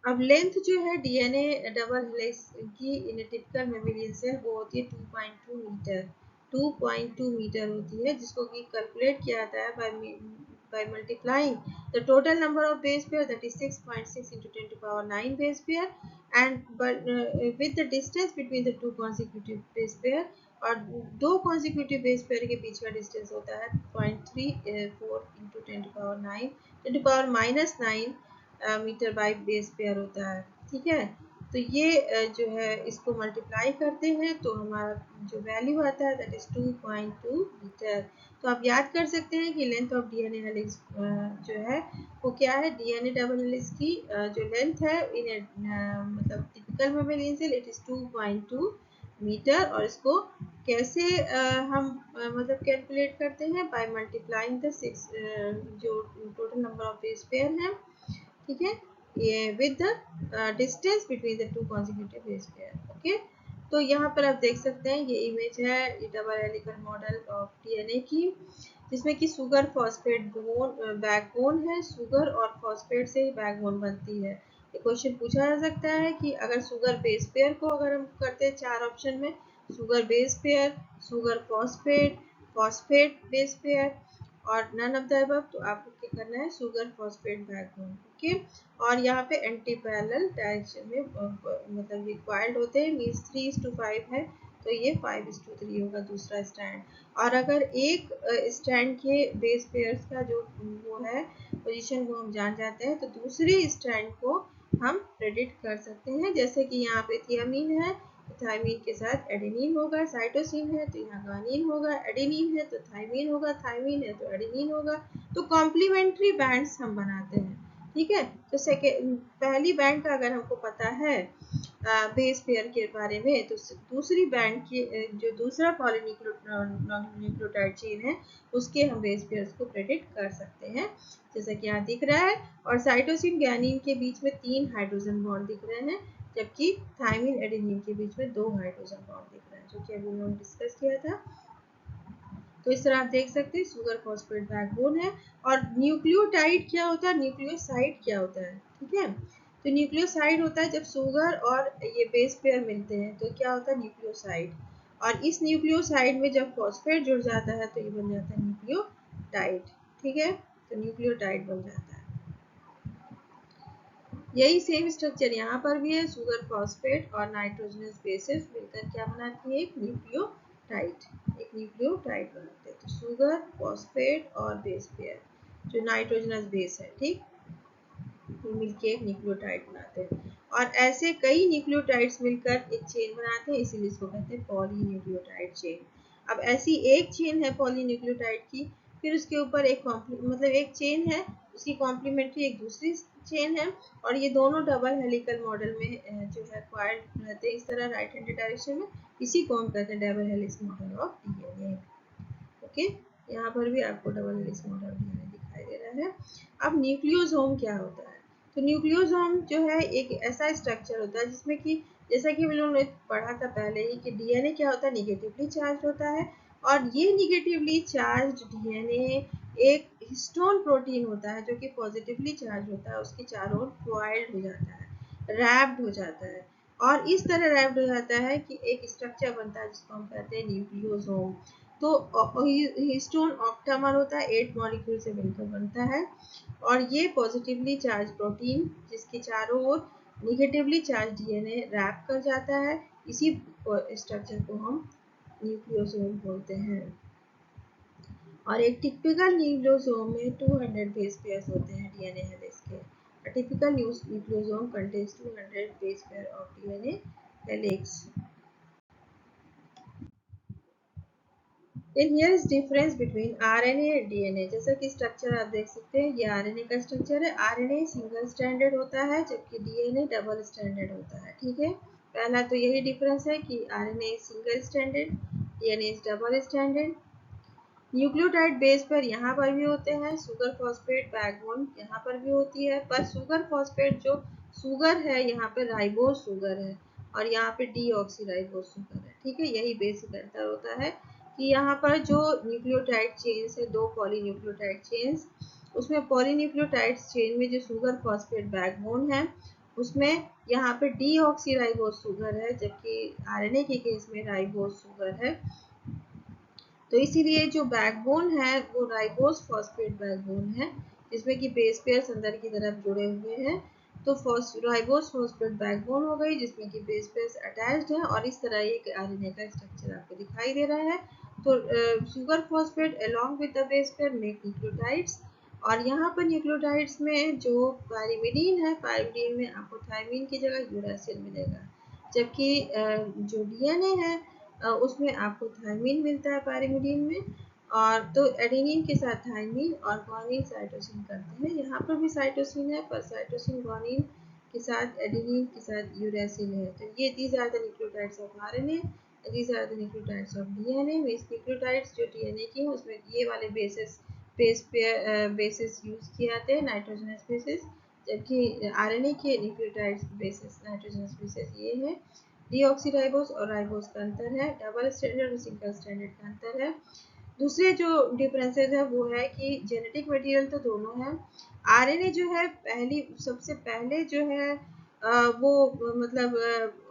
अब लेंथ जो है डीएनए डबल हेलिक्स की इन टिपिकल मेम्ब्रेन से वो होती है 2.2 मीटर। 2.2 मीटर होती है जिसको कि कैलकुलेट किया जाता है by multiplying the total number of base pair, that is 6.6 into 10 to power 9 base pair, and with the distance between the two consecutive base pair, और दो consecutive base pair के बीच का distance होता है 0.34 into 10 to power 9 10 to power minus 9 metre by base pair होता है। ठीक है, तो ये जो है इसको मल्टीप्लाई करते हैं तो हमारा जो वैल्यू आता है दैट इज 2.2 मीटर। तो आप याद कर सकते हैं कि लेंथ ऑफ डीएनए हेलिक्स जो है वो क्या है, डीएनए डबल हेलिक्स की जो लेंथ है इन मतलब typical membrane cell it is 2.2 metre. और इसको कैसे हम मतलब कैलकुलेट करते हैं बाय मल्टीप्लाइंग द 6 जो total number of base pair है, ठीक है, ये with the distance between the two consecutive base pair. Okay, तो यहाँ पर आप देख सकते हैं ये इमेज है ये double helical model of DNA की, जिसमें कि सुगर फॉस्फेट बैकबोन है। सुगर और फॉस्फेट से ही बैकबोन बनती है। ये क्वेश्चन पूछा जा सकता है कि अगर सुगर बेस पेयर को अगर हम करते हैं 4 ऑप्शन में, sugar base pair, sugar phosphate, phosphate base pair और नन ऑफ द अबव, तो आपको क्या करना है, सुगर फॉस्फेट बैकबोन। ओके, और यहाँ पे एंटी पैरेलल डायरेक्शन में मतलब ये कॉइल्ड होते हैं, मींस 3:5 है तो ये 5:3 होगा दूसरा स्टैंड। और अगर एक स्टैंड के बेस पेयर्स का जो वो है पोजीशन वो हम जान जाते हैं तो दूसरे स्टैंड को हम प्रेडिक्ट कर सकते हैं। जैसे कि यहाँ पे थियामीन है तो थायमीन के साथ एडेनिन होगा, साइटोसिन है तो यहाँ ग्वानिन होगा, एडेनिन है तो थायमीन होगा, थायमीन है तो एडेनिन होगा। तो कॉम्प्लीमेंट्री बैंड्स हम बनाते हैं। ठीक है, तो सेकेंड पहली बैंड का अगर हमको पता है बेस पेयर के बारे में तो दूसरी बैंड की जो दूसरा पॉलीन्यूक्लियोटाइड चेन है उसके हम बेस पेयर्स को प्रेडिक्ट कर सकते हैं, जैसा कि यहाँ दिख रहा है। और साइटोसिन ग्वानिन के बीच में 3 हाइड्रोजन बॉन्ड दिख रहे हैं, जबकि थायमिन एडेनिन के बीच में 2 हाइड्रोजन बॉन्ड दिख रहे हैं, जो कि अभी उन्होंने डिस्कस किया था। तो इस तरह आप देख सकते हैं सुगर फॉस्फेट बैकबोन है। और न्यूक्लियोटाइड क्या होता है, न्यूक्लियोसाइड क्या होता है, ठीक है। तो न्यूक्लियोसाइड होता है जब सुगर और ये बेस पेयर मिलते हैं तो क्या होता है न्यूक्लियोसाइड। और इस न्यूक्लियोसाइड में जब फॉस्फेट जुड़ जाता है तो ये बन जाता है न्यूक्लियोटाइड। ठीक है, तो न्यूक्लियोटाइड बन जाता है। यही सेम स्ट्रक्चर यहाँ पर भी है, सुगर फॉस्फेट और नाइट्रोजनस बेसिस मिलकर क्या बनाती है, एक न्यूक्लियोटाइड, एक न्यूक्लियोटाइड बनाते हैं। तो सुगर फॉस्फेट और बेस पेयर जो नाइट्रोजनस बेस है, ठीक, वो मिलकर एक न्यूक्लियोटाइड बनाते हैं। और ऐसे कई न्यूक्लियोटाइड्स मिलकर एक चेन बनाते हैं, इसीलिए इसको कहते हैं पॉलीन्यूक्लियोटाइड चेन। अब ऐसी एक चेन है पॉलीन्यूक्लियोटाइड की, फिर उसके ऊपर एक मतलब एक चेन है, उसकी कॉम्प्लीमेंट्री एक दूसरी चेन है, और ये दोनों डबल हेलिकल मॉडल में जो है क्वाइल्ड रहते हैं इस तरह राइट हैंडेड डायरेक्शन में। इसी को हम कहते हैं double helix model of DNA. Okay, यहाँ पर भी आपको डबल हेलिक्स मॉडल डीएनए दिखाई दे रहा है। अब न्यूक्लियोसोम क्या होता है, तो न्यूक्लियोसोम जो है एक ऐसा स्ट्रक्चर होता है जिसमें कि जैसा कि हम लोगों ने पढ़ा था पहले ही कि डीएनए क्या होता है, निगेटिवली चार्ज होता है। और ये निगेटिवली चार्ज डीएनए एक हिस्टोन प्रोटीन होता है जो कि पॉजिटिवली चार्ज होता है, उसके चारों ओर कॉइल्ड हो जाता है, रैप्ड हो जाता है। और इस तरह रैप्ड हो जाता है कि एक स्ट्रक्चर बनता है जिसको हम कहते हैं न्यूक्लियोसोम। तो हिस्टोन ऑक्टामर होता है, 8 मॉलिक्यूल से मिलकर बनता है। और ये पॉजिटिवली चार्ज प्रोटीन जिसके चारों ओर निगेटिवली चार्ज डीएनए रैप कर जाता है, इसी स्ट्रक्चर को हम न्यूक्लियोसोम बोलते हैं। और एक टिपिकल न्यूक्लियोसोम में 200 बेस पेयर्स होते हैं डीएनए हेलिक्स के। A typical nucleosome contains 200 base pair of DNA helix. Then here is difference between RNA and DNA. जैसा कि स्ट्रक्चर आप देख सकते हैं, ये RNA का स्ट्रक्चर है। RNA सिंगल स्टैंडर्ड होता है जबकि DNA डबल स्टैंडर्ड होता है। ठीक है, पहला तो यही डिफरेंस है कि RNA single standard, DNA double standard. Nucleotide base पर यहाँ पर भी होते हैं, सुगर फॉस्फेट बैकबोन यहाँ पर भी होती है, पर सुगर फॉस्फेट जो सुगर है यहाँ पे राइबोज सुगर है और यहाँ पे डीऑक्सीराइबोज सुगर है। ठीक है, यही बेसिक अंतर होता है कि यहाँ पर जो न्यूक्लियोटाइड चेन्स है, दो पॉलीन्यूक्लियोटाइड चेन्स, उसमें पॉलीन्यूक्लियोटाइड चेन में जो सुगर फॉस्फेट बैकबोन है उसमें यहाँ पे डीऑक्सीराइबोज सुगर है, जबकि आरएनए के केस में राइबोज सुगर है। तो इसीलिए जो बैकबोन है वो राइबोज फॉस्फेट बैकबोन है, जिसमें कि बेस पेयर्स अंदर की तरफ जुड़े हुए हैं। तो राइबोज फॉस्फेट बैकबोन हो गई जिसमें कि बेस पेयर्स अटैच्ड है और इस तरह एक आरएनए का स्ट्रक्चर आपको दिखाई दे रहा है। तो sugar phosphate along with the base pair make nucleotides. और यहाँ पर न्यूक्लियोटाइड्स में जो पायरिमिडीन है, पायरिमिडीन में आपको थायमिन की जगह यूरासिल मिलेगा, जबकि जो डीएनए है उसमें आपको थायमिन मिलता है पायरिमिडीन में। और तो एडेनिन के साथ थायमिन और ग्वानिन साइटोसिन करते हैं। यहाँ पर भी साइटोसिन है, पर साइटोसिन ग्वानिन के साथ एडेनिन के साथ यूरेसिल है। तो ये these are the nucleotides of RNA, these are the nucleotides of DNA. Means nucleotides जो डीएनए के हैं उसमें ये वाले बेसिस यूज किए जाते हैं, नाइट्रोजनस बेसिस, जबकि आरएनए के न्यूक्लियोटाइड्स बेसिस नाइट्रोजनस बेसिस ये है। डीऑक्सीराइबोज और राइबोज का अंतर है, डबल स्टैंडर्ड और सिंगल स्टैंडर्ड का अंतर है। दूसरे जो डिफरेंसेस है वो है कि जेनेटिक मटेरियल तो दोनों है। आरएनए जो है सबसे पहले जो है वो मतलब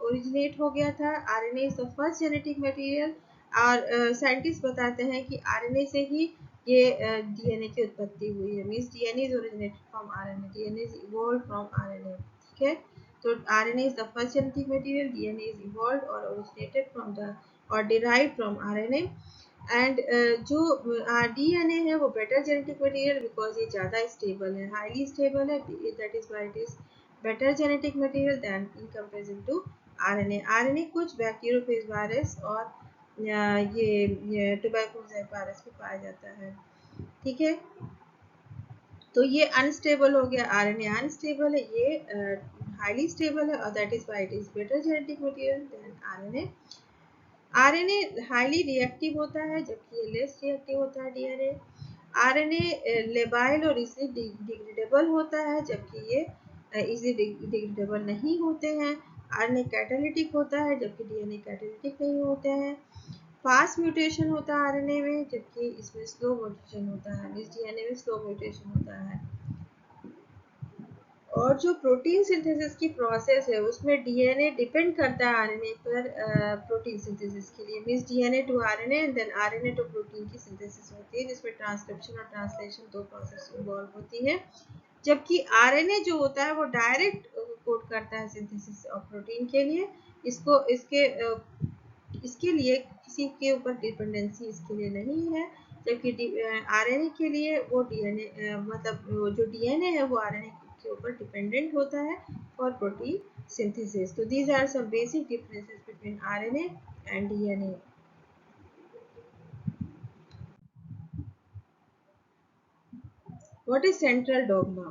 ओरिजिनेट हो गया था। RNA is the first genetic material और साइंटिस्ट बताते हैं कि आरएनए से ही ये डीएनए की उत्पत्ति हुई है। Means DNA is originated from RNA, DNA is evolved from RNA. ठीक है, तो RNA is the first genetic material, DNA is evolved or originated from the or derived from RNA। And जो DNA है वो बेटर जेनेटिक मटेरियल बिकॉज ये ज़्यादा stable है, highly stable है, that is why it is better genetic material than in comparison to RNA। RNA कुछ bacteriophage virus और ये टोबैकोमोजाइक वायरस में पाया जाता है। ठीक है, तो ये अनस्टेबल हो गया, आरएनए अनस्टेबल है, ये हाईली स्टेबल है और that is why it is better genetic material than RNA. RNA highly reactive होता है जबकि ये लेस रिएक्टिव होता है डीएनए। आरएनए लेबाइल और इजीली डिग्रेडेबल होता है जबकि ये इजीली डिग्रेडेबल नहीं होते हैं। आरएनए कैटालिटिक होता है जबकि डीएनए कैटालिटिक नहीं होते हैं। फास्ट म्यूटेशन होता है आरएनए में जबकि इसमें स्लो म्यूटेशन होता है, इस डीएनए में स्लो म्यूटेशन होता है। और जो प्रोटीन सिंथेसिस की प्रोसेस है उसमें डीएनए डिपेंड करता है आरएनए पर प्रोटीन सिंथेसिस के लिए। Means DNA to RNA and then RNA to protein की सिंथेसिस होती है जिसमें ट्रांसक्रिप्शन और ट्रांसलेशन दो प्रोसेस इन्वॉल्व होती है। जबकि आरएनए जो होता है वो डायरेक्ट कोड करता है सिंथेसिस ऑफ प्रोटीन के लिए। इसके लिए किसी के ऊपर डिपेंडेंसी इसके लिए नहीं है, जबकि आरएनए के लिए वो डीएनए मतलब जो डीएनए है वो आरएनए के ऊपर डिपेंडेंट होता है फॉर प्रोटीन सिंथेसिस। तो these are some basic differences between RNA and DNA. What is central dogma?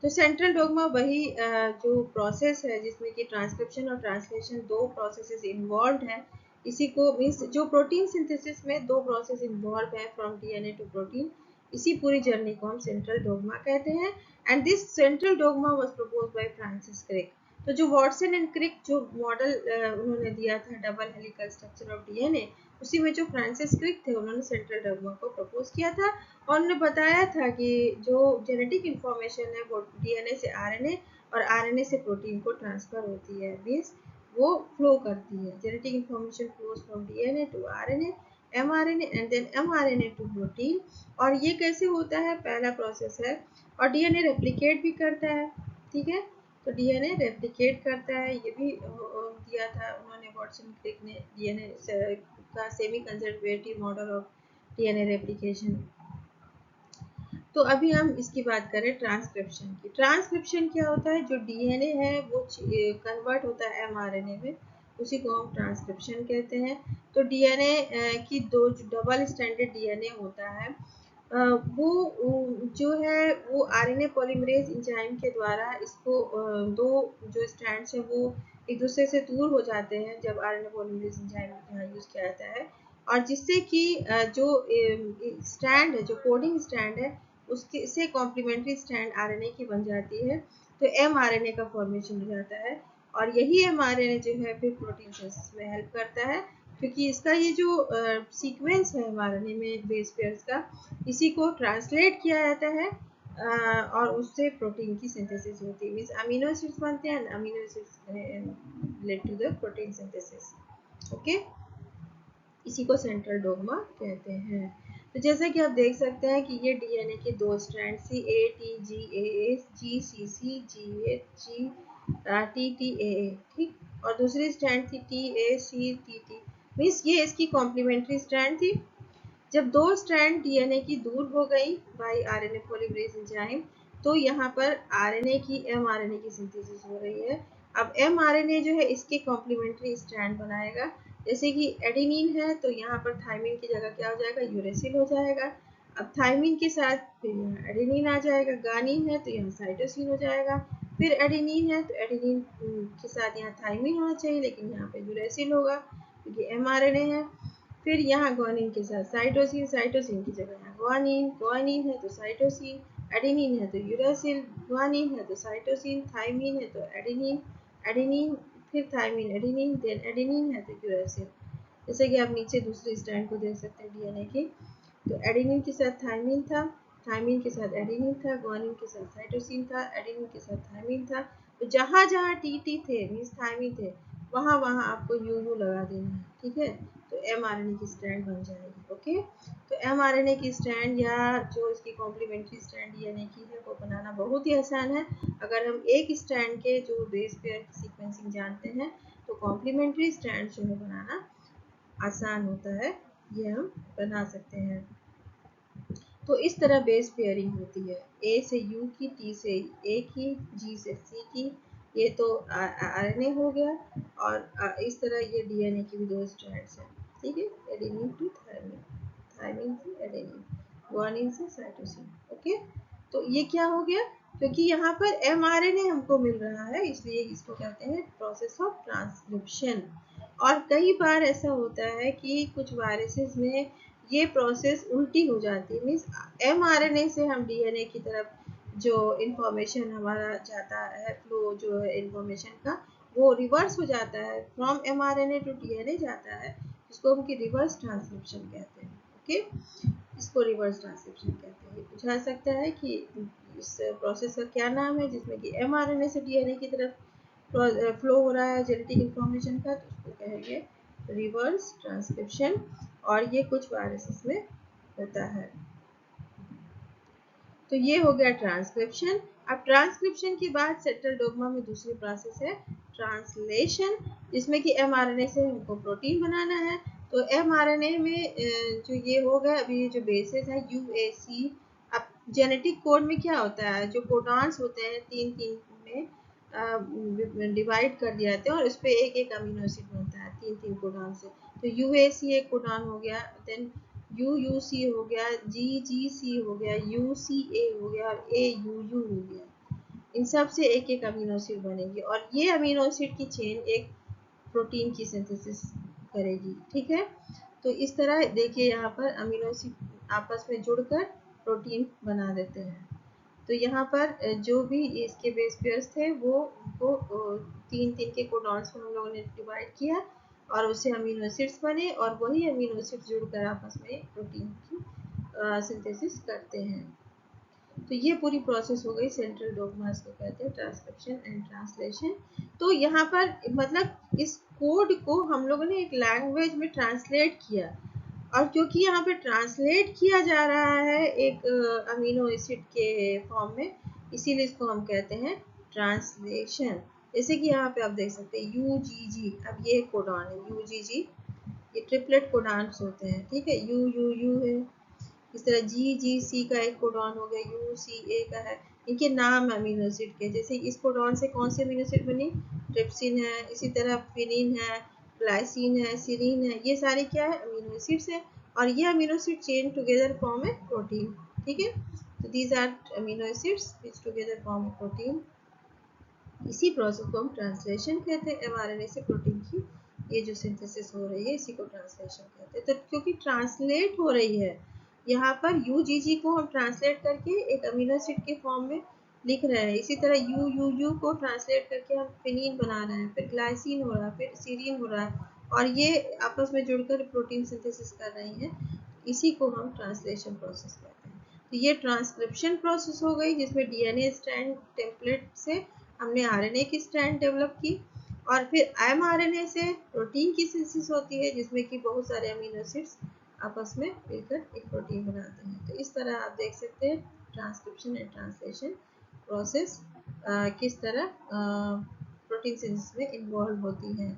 तो सेंट्रल डोगमा वही जो प्रोसेस है जिसमें कि ट्रांसक्रिप्शन और ट्रांसलेशन दो प्रोसेसेस इन्वॉल्व है। इसी को मीन्स जो प्रोटीन सिंथेसिस में दो प्रोसेस इन्वॉल्व है फ्रॉम डीएनए टू प्रोटीन, इसी पूरी जर्नी को हम सेंट्रल डोगमा कहते हैं। And this central dogma was proposed by Francis Crick. तो जो वॉटसन एंड क्रिक जो मॉडल उन्होंने दिया था double helical structure of DNA, उसी में जो फ्रांसिस क्रिक थे उन्होंने सेंट्रल डोगमा को प्रपोज किया था और उन्होंने बताया था कि जो जेनेटिक इंफॉर्मेशन है वो डीएनए से आरएनए और आरएनए से प्रोटीन को ट्रांसफर होती है, मींस वो फ्लो करती है। Genetic information flows from DNA to RNA, mRNA and then mRNA to protein. और ये कैसे होता है, पहला प्रोसेस है और डीएनए रेप्लिकेट भी करता है। ठीक है, तो डीएनए रेप्लिकेट करता है, ये भी दिया था उन्होंने, वॉटसन क्रिक ने, डीएनए का semi conservative model of DNA replication. तो अभी हम इसकी बात करें ट्रांसक्रिप्शन की। ट्रांसक्रिप्शन क्या होता है, जो डीएनए है वो कन्वर्ट होता है एमआरएनए में, उसी को हम ट्रांसक्रिप्शन कहते हैं। तो डीएनए की दो डबल स्टैंडर्ड डीएनए होता है, वो जो है वो आरएनए पॉलीमरेज एंजाइम के द्वारा इसको दो जो स्ट्रैंड्स हैं वो एक दूसरे से दूर हो जाते हैं जब आरएनए पॉलीमरेज एंजाइम यहाँ यूज किया जाता है, और जिससे कि जो स्ट्रैंड है, जो कोडिंग स्ट्रैंड है, उसके से कॉम्प्लीमेंट्री स्ट्रैंड आरएनए की बन जाती है, तो एमआरएनए का फॉर्मेशन हो जाता है। और यही एमआरएनए जो है फिर प्रोटीन सिंथेसिस में हेल्प करता है, क्योंकि इसका ये जो सीक्वेंस है एमआरएनए में बेस पेयर्स का, इसी को ट्रांसलेट किया जाता है और उससे प्रोटीन की सिंथेसिस होती है, मींस अमीनो एसिड्स बनते हैं, amino acids lead to the protein synthesis. Okay, इसी को सेंट्रल डोग्मा कहते हैं। तो जैसा कि आप देख सकते हैं कि ये डीएनए के दो strand C A T G A G C C G A G T T A, ठीक, और दूसरी स्ट्रैंड थी T A C T T, means ये इसकी कॉम्प्लीमेंट्री स्ट्रैंड थी। जब दो स्ट्रैंड डीएनए की दूर हो गई बाई आरएनए पॉलीमरेज एंजाइम, तो यहाँ पर आरएनए की एमआरएनए की सिंथेसिस हो रही है। अब एमआरएनए जो है इसके कॉम्प्लीमेंट्री स्ट्रैंड बनाएगा, जैसे कि एडेनिन है तो यहाँ पर थायमिन की जगह क्या हो जाएगा, यूरेसिल हो जाएगा। अब थायमिन के साथ फिर यहाँ एडेनिन आ जाएगा, गानिन है तो यहाँ साइटोसिन हो जाएगा, फिर एडेनिन है तो एडेनिन के साथ यहाँ थायमिन होना चाहिए, लेकिन यहाँ पे यूरेसिल होगा क्योंकि एमआरएनए है। फिर यहाँ ग्वानिन के साथ साइटोसिन, साइटोसिन की जगह यहाँ ग्वानिन, ग्वानिन है तो साइटोसिन, एडेनिन है तो यूरेसिल, ग्वानिन है तो साइटोसिन, थायमिन है तो एडेनिन, एडेनिन फिर थायमिन, एडेनिन, देन एडेनिन है तो यूरेसिल। जैसे कि आप नीचे दूसरी स्ट्रैंड को देख सकते हैं डीएनए की, तो एडेनिन के साथ थायमिन था, थायमिन के साथ एडेनिन था, ग्वानिन के साथ साइटोसिन था, एडेनिन के साथ थायमिन था। तो जहाँ जहाँ टी थे मीन्स थायमिन थे, वहाँ वहाँ आपको यू लगा देना है, ठीक है, तो एमआरएनए की स्ट्रैंड बन जाएगी। ओके, तो एमआरएनए की स्ट्रैंड या जो इसकी कॉम्प्लीमेंट्री स्ट्रैंड डीएनए की है वो बनाना बहुत ही आसान है। अगर हम एक स्ट्रैंड के जो बेस पेयर की सीक्वेंसिंग जानते हैं तो कॉम्प्लीमेंट्री स्ट्रैंड जो है बनाना आसान होता है, ये हम बना सकते हैं। तो इस तरह बेस पेयरिंग होती है, ए से यू की, टी से ए की, जी से सी की, ये तो आरएनए हो गया, और इस तरह ये डीएनए की भी दो स्ट्रैंड्स हैं, ठीक है, एडेनिन टू थायमिन, थायमिन से एडेनिन, ग्वानिन से साइटोसिन। ओके, तो ये क्या हो गया, क्योंकि यहाँ पर एमआरएनए हमको मिल रहा है इसलिए इसको कहते हैं प्रोसेस ऑफ ट्रांसक्रिप्शन। और कई बार ऐसा होता है कि कुछ वायरसेस में ये प्रोसेस उल्टी हो जाती है, मीन्स एमआरएनए से हम डीएनए की तरफ जो इंफॉर्मेशन हमारा जाता है, फ्लो जो है इंफॉर्मेशन का, वो रिवर्स हो जाता है, फ्रॉम एमआरएनए टू डीएनए जाता है, जिसको हम रिवर्स ट्रांसक्रिप्शन कहते हैं। ओके, इसको रिवर्स ट्रांसक्रिप्शन कहते हैं। पूछा सकता है कि इस प्रोसेस का क्या नाम है जिसमें कि एमआरएनए से डीएनए की तरफ फ्लो हो रहा है जेनेटिक इंफॉर्मेशन का, तो उसको कहेंगे रिवर्स ट्रांसक्रिप्शन, और ये कुछ वायरसेस में होता है। तो ये हो गया ट्रांसक्रिप्शन। अब ट्रांसक्रिप्शन के बाद सेंट्रल डोग्मा में दूसरी प्रोसेस है ट्रांसलेशन, जिसमें कि एमआरएनए से हमको प्रोटीन बनाना है। तो एमआरएनए में जो ये होगा, अभी जो बेसिस है यूएसी। अब जेनेटिक कोड में क्या होता है, जो कोडॉन्स होते हैं तीन तीन में डिवाइड कर दिए जाते हैं, और उस पर एक एक अमीनो एसिड बनता है तीन तीन कोडॉन से। तो यूएसी एक कोडॉन हो गया, देन यूयूसी हो गया, जीजीसी हो गया, यूसीए हो गया, और एयूयू हो गया। इन सब से एक एक अमीनो एसिड बनेगी, और ये अमीनो एसिड की चेन एक प्रोटीन की सिंथेसिस करेगी, ठीक है। तो इस तरह देखिए यहाँ पर अमीनो एसिड आपस में जुड़कर प्रोटीन बना देते हैं। तो यहाँ पर जो भी इसके बेस पेयर्स थे वो तीन तीन के कोडॉन्स में हम लोगों ने डिवाइड किया, और उससे अमीनो एसिड्स बने, और वही अमीनो एसिड्स जुड़कर आपस में प्रोटीन की सिंथेसिस करते हैं। तो ये पूरी प्रोसेस हो गई सेंट्रल डोग्मा, इसको कहते हैं ट्रांसक्रिप्शन एंड ट्रांसलेशन। तो यहाँ पर मतलब इस कोड को हम लोगों ने एक लैंग्वेज में ट्रांसलेट किया, और क्योंकि यहाँ पे ट्रांसलेट किया जा रहा है एक अमीनो एसिड के फॉर्म में, इसीलिए इसको हम कहते हैं ट्रांसलेशन, जैसे कि यहाँ पे आप देख सकते हैं UGG, अब ये कोडॉन है UGG, ये ट्रिपलेट कोडॉन्स होते हैं, ठीक है, यू है, इस तरह GGC का एक कोडॉन हो गया, UCA का है, इनके नाम अमीनो एसिड के, जैसे इस कोडॉन से कौन सी अमीनो एसिड बनी, ट्रिप्सिन है, इसी तरह फिनिन है, ग्लाइसिन है, सीरीन है, ये सारे क्या है अमीनो एसिड्स है, और ये amino acid chain together form है प्रोटीन, ठीक है, तो these are amino acids which together form protein. इसी प्रोसेस को हम ट्रांसलेशन कहते हैं, mRNA से प्रोटीन की ये जो सिंथेसिस हो रही है इसी को ट्रांसलेशन कहते हैं। तो क्योंकि ट्रांसलेट हो रही है, यहाँ पर UGG को हम ट्रांसलेट करके एक अमीनो एसिड के फॉर्म में लिख रहे हैं, इसी तरह UUU को ट्रांसलेट करके हम फिनीन बना रहे हैं, फिर ग्लाइसिन हो रहा है, फिर सीरीन हो रहा है, और ये आपस में जुड़कर प्रोटीन सिंथेसिस कर रही हैं, इसी को हम ट्रांसलेशन प्रोसेस कहते हैं। तो ये ट्रांसक्रिप्शन प्रोसेस हो गई, जिसमें DNA स्ट्रैंड टेम्पलेट से हमने RNA की स्ट्रैंड डेवलप की, और फिर mRNA से प्रोटीन की सिंथेसिस होती है, जिसमें कि बहुत सारे अमीनो एसिड्स आपस में मिलकर एक प्रोटीन बनाते हैं। तो इस तरह आप देख सकते हैं ट्रांसक्रिप्शन एंड ट्रांसलेशन प्रोसेस किस तरह प्रोटीन सिंथेसिस में इन्वॉल्व होती है।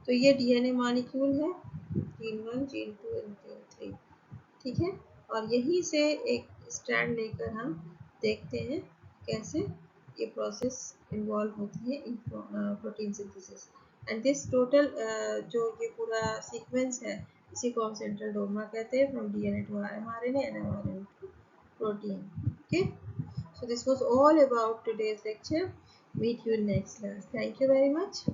तो ये DNA मॉलिक्यूल है, जीन 1, जीन 2 एंड जीन 3, ठीक है, और यहीं से एक स्ट्रैंड लेकर हम देखते हैं कैसे ये प्रोसेस इन्वॉल्व होती है इन protein synthesis, and this total जो ये पूरा सीक्वेंस है इसी को हम सेंट्रल डोग्मा कहते हैं, from DNA to mRNA and mRNA to protein. Okay, so this was all about today's lecture. Meet you in next class. Thank you very much.